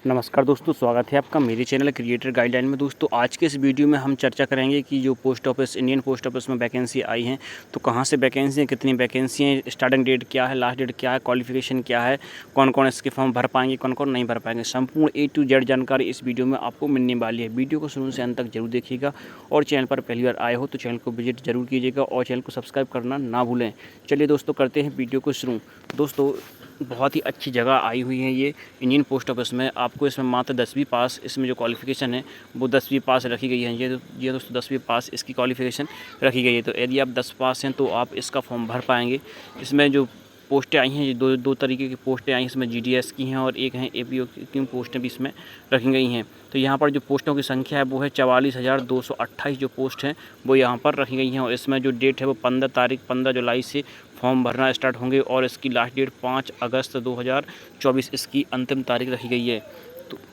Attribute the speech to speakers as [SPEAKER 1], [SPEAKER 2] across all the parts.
[SPEAKER 1] नमस्कार दोस्तों, स्वागत है आपका मेरे चैनल क्रिएटर गाइडलाइन में। दोस्तों आज के इस वीडियो में हम चर्चा करेंगे कि जो post office Indian post office में वैकेंसी आई हैं तो कहां से वैकेंसी हैं, कितनी वैकेंसी हैं, स्टार्टिंग डेट क्या है, लास्ट डेट क्या है, क्वालिफिकेशन क्या है, कौन कौन इसके फॉर्म भर पाएंगे, कौन कौन नहीं भर पाएंगे, संपूर्ण A to Z जानकारी इस वीडियो में आपको मिलने वाली है। वीडियो को शुरू से अंत तक जरूर देखिएगा और चैनल पर पहली बार आए हो तो चैनल को विजिट जरूर कीजिएगा और चैनल को सब्सक्राइब करना ना भूलें। चलिए दोस्तों, करते हैं वीडियो को शुरू। दोस्तों बहुत ही अच्छी जगह आई हुई है ये इंडियन पोस्ट ऑफिस में। आपको इसमें मात्र 10वीं पास, इसमें जो क्वालिफ़िकेशन है वो 10वीं पास रखी गई है। ये दोस्तों 10वीं पास इसकी क्वालिफ़िकेशन रखी गई है। तो यदि आप 10 पास हैं तो आप इसका फॉर्म भर पाएंगे। इसमें जो पोस्टें आई हैं, ये दो तरीके की पोस्टें आई हैं। इसमें GDS की हैं और एक हैं APO की पोस्टें भी इसमें रखी गई हैं। तो यहाँ पर जो पोस्टों की संख्या है वो है 44,228 जो पोस्ट हैं वो यहाँ पर रखी गई हैं। और इसमें जो डेट है वो 15 जुलाई से फॉर्म भरना स्टार्ट होंगे और इसकी लास्ट डेट 5 अगस्त 2024 इसकी अंतिम तारीख रखी गई है।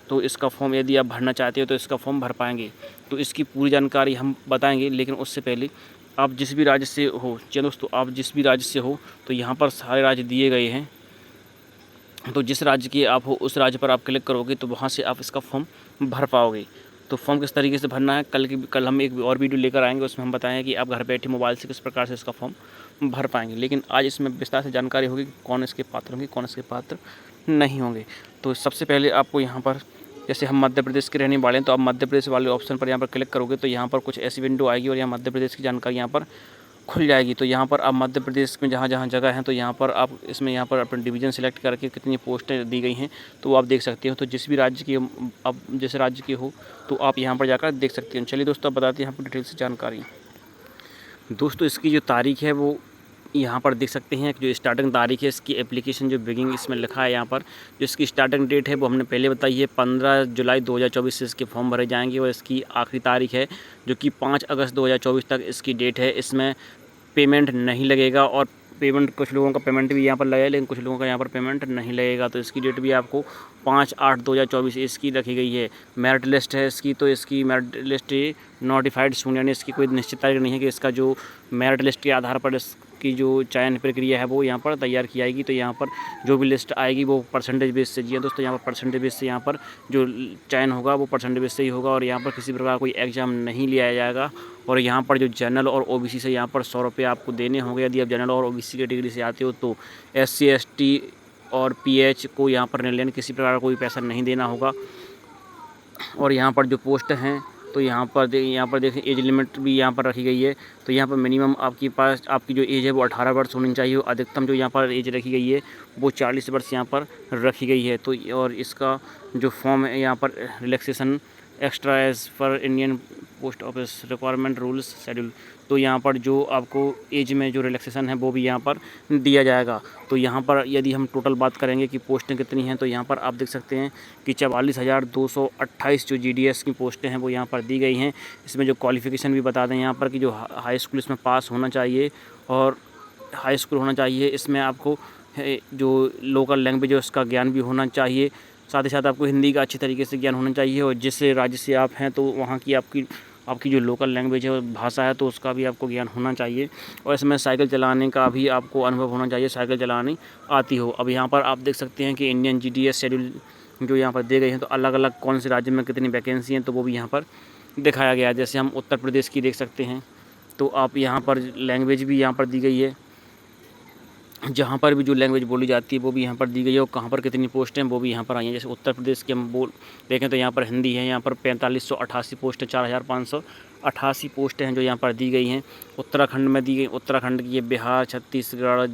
[SPEAKER 1] तो इसका फॉर्म यदि आप भरना चाहते हो तो इसका फॉर्म भर पाएंगे। तो इसकी पूरी जानकारी हम बताएंगे, लेकिन उससे पहले आप जिस भी राज्य से हो, चलो दोस्तों आप जिस भी राज्य से हो तो यहाँ पर सारे राज्य दिए गए हैं। तो जिस राज्य के आप हो उस राज्य पर आप क्लिक करोगे तो वहाँ से आप इसका फॉर्म भर पाओगे। तो फॉर्म किस तरीके से भरना है कल हम एक और वीडियो लेकर आएंगे, उसमें हम बताएंगे कि आप घर बैठे मोबाइल से किस प्रकार से इसका फॉर्म भर पाएंगे। लेकिन आज इसमें विस्तार से जानकारी होगी कि कौन इसके पात्र होंगे, कौन इसके पात्र नहीं होंगे। तो सबसे पहले आपको यहाँ पर, जैसे हम मध्य प्रदेश के रहने वाले हैं तो आप मध्य प्रदेश वाले ऑप्शन पर यहाँ पर क्लिक करोगे तो यहाँ पर कुछ ऐसी विंडो आएगी और यहाँ मध्य प्रदेश की जानकारी यहाँ पर खुल जाएगी। तो यहाँ पर आप मध्य प्रदेश में जहाँ जहाँ जगह हैं तो यहाँ पर आप यहाँ पर अपना डिवीज़न सेलेक्ट करके कितनी पोस्टें दी गई हैं तो आप देख सकते हो। तो जिस भी राज्य की आप जिस राज्य के हो तो आप यहाँ पर जाकर देख सकते हैं। चलिए दोस्तों, आप बताते हैं यहाँ पर डिटेल से जानकारी। दोस्तों इसकी जो तारीख है वो यहाँ पर देख सकते हैं। जो स्टार्टिंग तारीख है इसकी एप्लीकेशन जो बिगिनिंग इसमें लिखा है यहाँ पर, जो इसकी स्टार्टिंग डेट है वो हमने पहले बताई है 15 जुलाई 2024 से इसके फॉर्म भरे जाएंगे। और इसकी आखिरी तारीख है जो कि 5 अगस्त 2024 तक इसकी डेट है। इसमें पेमेंट नहीं लगेगा और पेमेंट कुछ लोगों का पेमेंट भी यहाँ पर लगेगा, लेकिन कुछ लोगों का यहाँ पर पेमेंट नहीं लगेगा। तो इसकी डेट भी आपको 5/8/2024 इसकी रखी गई है। मेरिट लिस्ट है इसकी, तो इसकी मेरिट लिस्ट नोटिफाइड सून, यानी इसकी कोई निश्चित तारीख नहीं है कि इसका जो मेरिट लिस्ट के आधार पर इसकी जो चयन प्रक्रिया है वो यहाँ पर तैयार की जाएगी। तो यहाँ पर जो भी लिस्ट आएगी वो परसेंटेज बेस से, जी हाँ दोस्तों, यहाँ पर परसेंटेज बेस से यहाँ पर जो चयन होगा वो परसेंटेज बेस से ही होगा। और यहाँ पर किसी प्रकार कोई एग्ज़ाम नहीं लिया जाएगा। और यहाँ पर जो जनरल और OBC से यहाँ पर 100 रुपये आपको देने होंगे। यदि आप जनरल और OBC कैटेगरी से आते हो तो SC ST और PH को यहाँ पर निर्णय किसी प्रकार का कोई पैसा नहीं देना होगा। और यहाँ पर जो पोस्ट हैं तो यहाँ पर देखें एज लिमिट भी यहाँ पर रखी गई है। तो यहाँ पर मिनिमम आपकी जो एज है वो 18 वर्ष होनी चाहिए। अधिकतम जो यहाँ पर एज रखी गई है वो 40 वर्ष यहाँ पर रखी गई है। तो और इसका जो फॉर्म है यहाँ पर रिलैक्सेशन एक्स्ट्रा एज पर Indian post office requirement rules schedule, तो यहाँ पर जो आपको एज में जो रिलैक्सेशन है वो भी यहाँ पर दिया जाएगा। तो यहाँ पर यदि हम टोटल बात करेंगे कि पोस्टें कितनी हैं तो यहाँ पर आप देख सकते हैं कि 44,228 जो GDS की पोस्टें हैं वो यहाँ पर दी गई हैं। इसमें जो क्वालिफ़िकेशन भी बता दें यहाँ पर कि जो हाई स्कूल इसमें पास होना चाहिए और हाई स्कूल होना चाहिए। इसमें आपको जो लोकल लैंग्वेज है उसका ज्ञान भी होना चाहिए। साथ ही साथ आपको हिंदी का अच्छी तरीके से ज्ञान होना चाहिए। और जिस राज्य से आप हैं तो वहाँ की आपकी जो लोकल लैंग्वेज है भाषा है तो उसका भी आपको ज्ञान होना चाहिए। और इसमें साइकिल चलाने का भी आपको अनुभव होना चाहिए, साइकिल चलानी आती हो। अब यहाँ पर आप देख सकते हैं कि इंडियन GDS शेड्यूल जो यहाँ पर दे गए हैं तो अलग अलग कौन से राज्य में कितनी वैकेंसी हैं तो वो भी यहाँ पर दिखाया गया है। जैसे हम उत्तर प्रदेश की देख सकते हैं तो आप यहाँ पर लैंग्वेज भी यहाँ पर दी गई है, जहाँ पर भी जो लैंग्वेज बोली जाती है वो भी यहाँ पर दी गई है। और कहाँ पर कितनी पोस्ट हैं वो भी यहाँ पर आई हैं। जैसे उत्तर प्रदेश की हम देखें तो यहाँ पर हिंदी है, यहाँ पर 4588 पोस्ट है, 4588 पोस्टें हैं जो यहाँ पर दी गई हैं। उत्तराखंड में दी गई, उत्तराखंड की, बिहार, छत्तीसगढ़,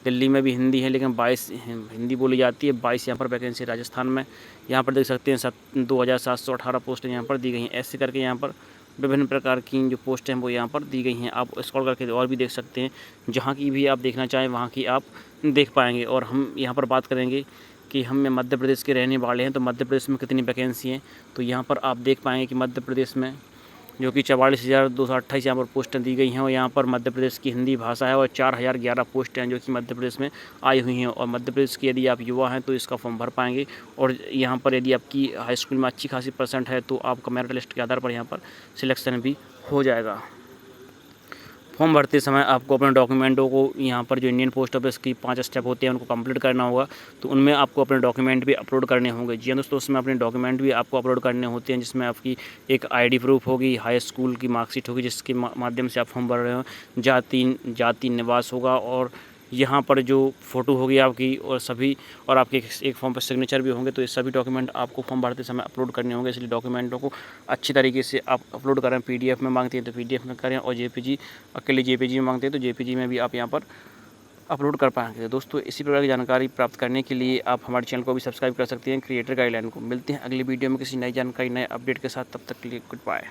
[SPEAKER 1] दिल्ली में भी हिंदी है लेकिन 22 हिंदी बोली जाती है। 22 यहाँ पर वैकेंसी राजस्थान में यहाँ पर देख सकते हैं 2718 पोस्टें यहाँ पर दी गई हैं। ऐसे करके यहाँ पर विभिन्न प्रकार की जो पोस्ट हैं वो यहाँ पर दी गई हैं। आप स्क्रॉल करके और भी देख सकते हैं, जहाँ की भी आप देखना चाहें वहाँ की आप देख पाएंगे। और हम यहाँ पर बात करेंगे कि हम मध्य प्रदेश के रहने वाले हैं तो मध्य प्रदेश में कितनी वैकेंसी हैं। तो यहाँ पर आप देख पाएंगे कि मध्य प्रदेश में जो कि 44,228 यहाँ पर पोस्टें दी गई हैं। और यहाँ पर मध्य प्रदेश की हिंदी भाषा है और 4,011 पोस्टें हैं जो कि मध्य प्रदेश में आई हुई हैं। और मध्य प्रदेश की यदि आप युवा हैं तो इसका फॉर्म भर पाएंगे। और यहाँ पर यदि आपकी हाई स्कूल में अच्छी खासी परसेंट है तो आपका मेरिट लिस्ट के आधार पर यहाँ पर सिलेक्शन भी हो जाएगा। फॉर्म भरते समय आपको अपने डॉक्यूमेंटों को यहाँ पर जो इंडियन पोस्ट ऑफिस की 5 स्टेप होते हैं उनको कंप्लीट करना होगा। तो उनमें आपको अपने डॉक्यूमेंट भी अपलोड करने होंगे। जी हाँ दोस्तों, उसमें अपने डॉक्यूमेंट भी आपको अपलोड करने होते हैं, जिसमें आपकी एक आईडी प्रूफ होगी, हाई स्कूल की मार्कशीट होगी जिसके माध्यम से आप फॉर्म भर रहे हो, जाति निवास होगा, और यहाँ पर जो फ़ोटो होगी आपकी और सभी, और आपके एक फॉर्म पर सिग्नेचर भी होंगे। तो ये सभी डॉक्यूमेंट आपको फॉर्म भरते समय अपलोड करने होंगे, इसलिए डॉक्यूमेंटों को अच्छी तरीके से आप अपलोड करें। पीडीएफ में मांगते हैं तो पीडीएफ में करें, और जेपीजी अकेले जेपीजी में मांगते हैं तो जेपीजी में भी आप यहाँ पर अपलोड कर पाएंगे। दोस्तों, इसी प्रकार की जानकारी प्राप्त करने के लिए आप हमारे चैनल को भी सब्सक्राइब कर सकते हैं, क्रिएटर गाइडलाइन को। मिलते हैं अगली वीडियो में किसी नई जानकारी, नए अपडेट के साथ। तब तक के लिए गुड बाय।